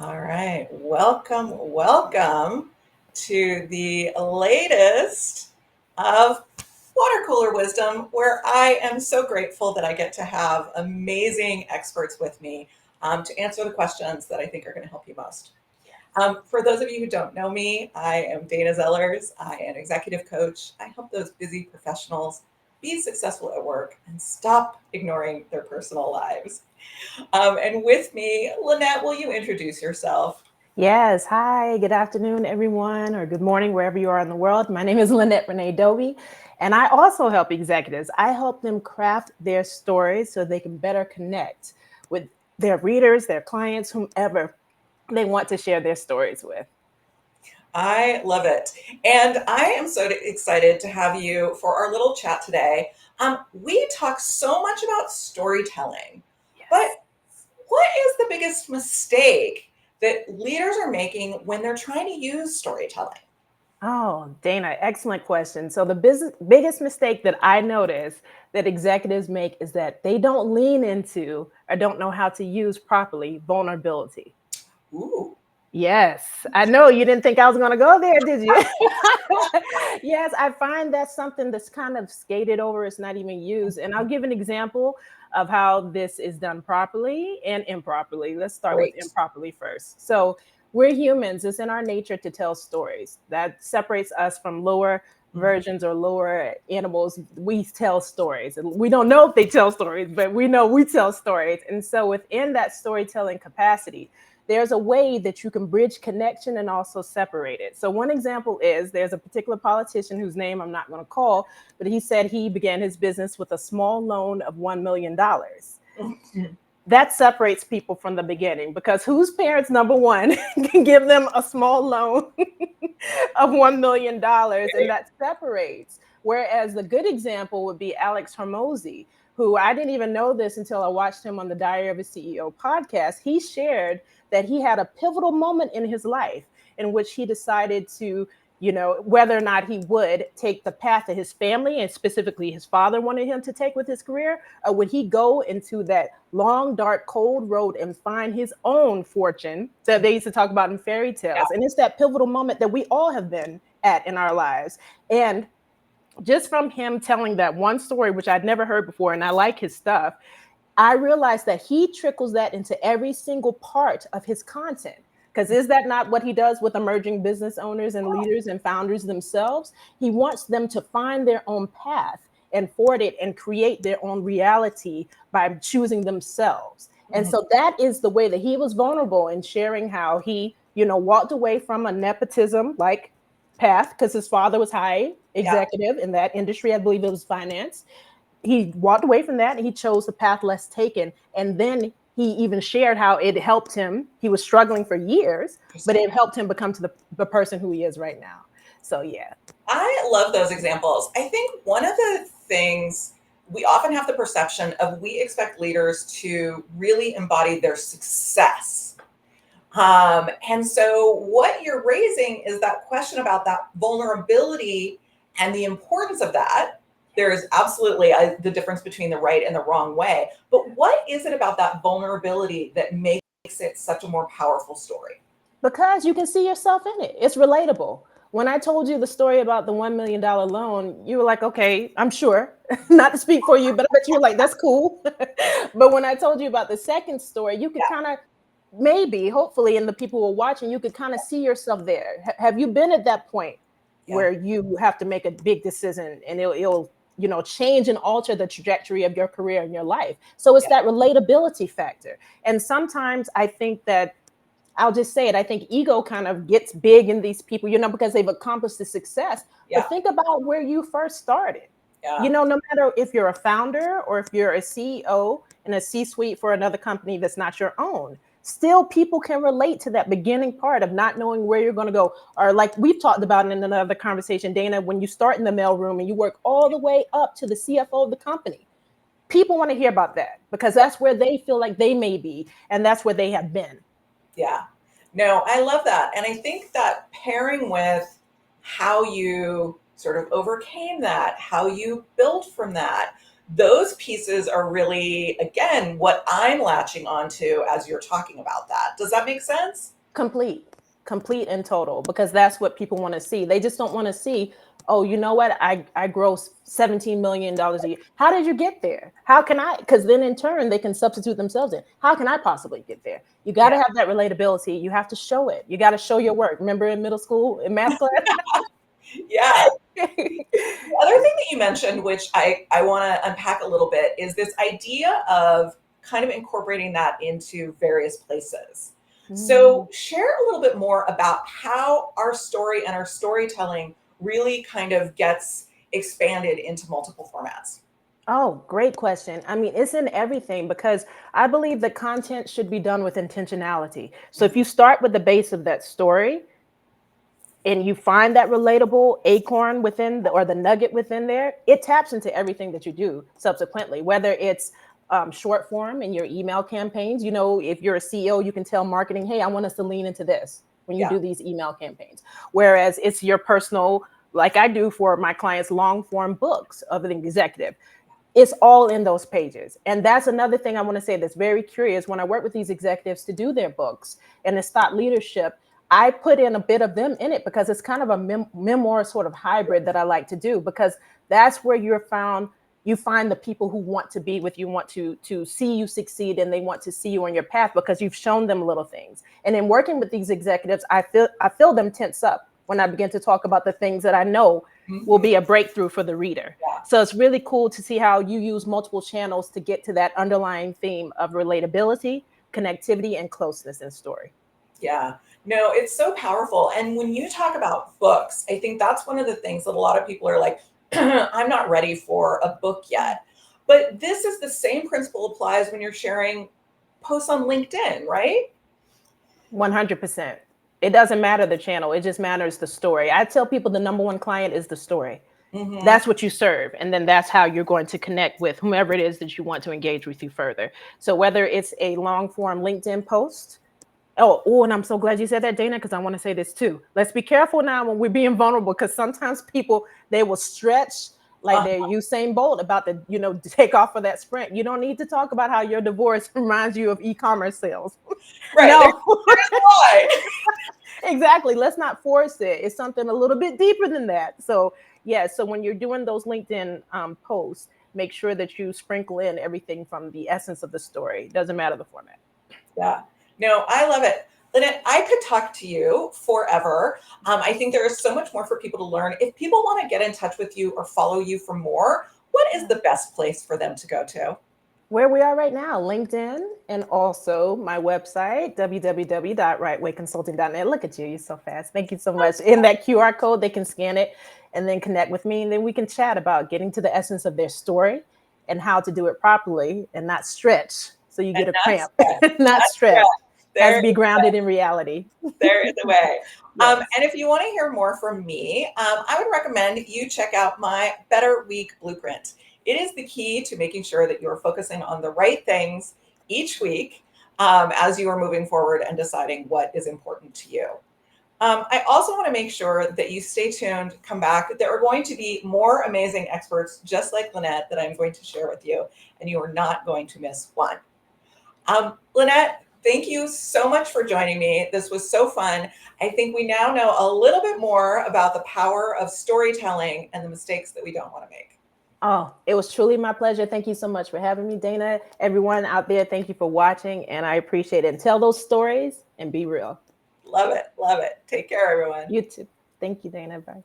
All right. Welcome to the latest of Water Cooler Wisdom, where I am so grateful that I get to have amazing experts with me to answer the questions that I think are going to help you most. For those of you who don't know me, I am Dana Zellers. I am an executive coach. I help those busy professionals be successful at work and stop ignoring their personal lives. And with me, Lynette, will you introduce yourself? Yes. Hi. Good afternoon, everyone, or good morning, wherever you are in the world. My name is Lynette Renee Dovey, and I also help executives. I help them craft their stories so they can better connect with their readers, their clients, whomever they want to share their stories with. I love it. And I am so excited to have you for our little chat today. We talk so much about storytelling, Yes. but what is the biggest mistake that leaders are making when they're trying to use storytelling? Oh, Dana, excellent question. So, the biggest mistake that I notice that executives make is that they don't lean into or don't know how to use properly vulnerability. Ooh, Yes, I know you didn't think I was going to go there, did you? Yes, I find that's something that's kind of skated over. It's not even used. And I'll give an example of how this is done properly and improperly. Let's start with great. improperly first. So, we're humans, it's in our nature to tell stories. That separates us from lower versions or lower animals. We tell stories. We don't know if they tell stories, but we know we tell stories. And so, within that storytelling capacity, there's a way that you can bridge connection and also separate it. So, one example is there's a particular politician whose name I'm not going to call, but he said he began his business with a small loan of $1 million. That separates people from the beginning because whose parents, number one, can give them a small loan of $1 million, and that separates. Whereas the good example would be Alex Hormozy, who I didn't even know this until I watched him on the Diary of a CEO podcast. He shared that he had a pivotal moment in his life in which he decided to, whether or not he would take the path that his family and specifically his father wanted him to take with his career, or would he go into that long, dark, cold road and find his own fortune that they used to talk about in fairy Yeah. tales. And it's that pivotal moment that we all have been at in our lives. And just from him telling that one story, which I'd never heard before, and I like his stuff, I realized that he trickles that into every single part of his content. Because is that not what he does with emerging business owners and leaders and founders themselves? He wants them to find their own path and forward it and create their own reality by choosing themselves. And Mhm. so that is the way that he was vulnerable in sharing how he, walked away from a nepotism like path because his father was high Yeah. executive in that industry. I believe it was finance. He walked away from that and he chose the path less taken. And then he even shared how it helped him. He was struggling for years, but Interesting. it helped him become to the person who he is right now. So yeah. I love those examples. I think one of the things we often have the perception of we expect leaders to really embody their success. And so, what you're raising is that question about that vulnerability and the importance of that. There is absolutely the difference between the right and the wrong way. But what is it about that vulnerability that makes it such a more powerful story? Because you can see yourself in it. It's relatable. When I told you the story about the $1 million loan, you were like, okay, I'm sure. Not to speak for you, but I bet you were like, that's cool. But when I told you about the second story, you could Yeah, kind of maybe, hopefully, and the people who are watching, you could kind of see yourself there. Have you been at that point yeah, where you have to make a big decision and it'll change and alter the trajectory of your career and your life? So it's yeah, that relatability factor. And sometimes I think that I'll just say it. I think ego kind of gets big in these people, because they've accomplished the success. yeah, But think about where you first started. yeah, No matter if you're a founder or if you're a CEO in a C suite for another company that's not your own, still people can relate to that beginning part of not knowing where you're going to go. Or, like we've talked about in another conversation, Dana, when you start in the mailroom and you work all the way up to the CFO of the company, people want to hear about that because yeah. that's where they feel like they may be and that's where they have been. Yeah. No, I love that. And I think that pairing with how you sort of overcame that, how you built from that, those pieces are really, again, what I'm latching onto as you're talking about that. Does that make sense? Complete and total, because that's what people want to see. They just don't want to see, oh, you know what, I gross $17 million a year. How did you get there? How can I? Because then in turn they can substitute themselves in, how can I possibly get there? You got Yeah. to have that relatability. You have to show it. You got to show your work. Remember in middle school in math class? Yeah. The other thing that you mentioned, which I want to unpack a little bit, is this idea of kind of incorporating that into various places. Mm. So, share a little bit more about how our story and our storytelling really kind of gets expanded into multiple formats. Oh, great question. I mean, it's in everything because I believe that content should be done with intentionality. So if you start with the base of that story and you find that relatable acorn within or the nugget within there, it taps into everything that you do subsequently, whether it's short form in your email campaigns. You know, if you're a CEO, you can tell marketing, hey, I want us to lean into this when you Yeah. do these email campaigns. Whereas it's your personal, like I do for my clients, long form books of an executive. It's all in those pages. And that's another thing I want to say that's very curious. When I work with these executives to do their books and it's thought leadership, I put in a bit of them in it because it's kind of a memoir sort of hybrid that I like to do, because that's where you find the people who want to be with you, want to see you succeed, and they want to see you on your path because you've shown them little things. And in working with these executives, I feel them tense up when I begin to talk about the things that I know will Hmm. be a breakthrough for the reader. Yeah. So it's really cool to see how you use multiple channels to get to that underlying theme of relatability, connectivity, and closeness in story. Yeah. No, it's so powerful. And when you talk about books, I think that's one of the things that a lot of people are like, I'm not ready for a book yet. But this is the same principle applies when you're sharing posts on LinkedIn, right? 100%. It doesn't matter the channel, it just matters the story. I tell people the number one client is the story. Hmm. That's what you serve. And then that's how you're going to connect with whomever it is that you want to engage with you further. So whether it's a long form LinkedIn post. Oh, and I'm so glad you said that, Dana, because I want to say this too. Let's be careful now when we're being vulnerable, because sometimes people, they will stretch like Uh, they're Usain Bolt about to, to take off for that sprint. You don't need to talk about how your divorce reminds you of e-commerce sales. right. No, There's why. exactly. Let's not force it. It's something a little bit deeper than that. So yeah, so when you're doing those LinkedIn posts, make sure that you sprinkle in everything from the essence of the story. Doesn't matter the format. Yeah. No, I love it. Lynette, I could talk to you forever. I think there is so much more for people to learn. If people want to get in touch with you or follow you for more, what is the best place for them to go to? Where we are right now, LinkedIn, and also my website, www.rightwayconsulting.net. Look at you, you're so fast. Thank you so much. In that QR code, they can scan it and then connect with me. And then we can chat about getting to the essence of their story and how to do it properly and not stretch. So you And get a not cramp, stress. not Not stretch. stress. Has There to be grounded in reality. There is a way. Yes. And if you want to hear more from me, I would recommend you check out my Better Week Blueprint. It is the key to making sure that you're focusing on the right things each week as you are moving forward and deciding what is important to you. I also want to make sure that you stay tuned, come back. There are going to be more amazing experts just like Lynette that I'm going to share with you, and you are not going to miss one. Lynette, thank you so much for joining me. This was so fun. I think we now know a little bit more about the power of storytelling and the mistakes that we don't want to make. Oh, it was truly my pleasure. Thank you so much for having me, Dana. Everyone out there, thank you for watching, and I appreciate it. And tell those stories and be real. Love it. Love it. Take care, everyone. You too. Thank you, Dana. Bye.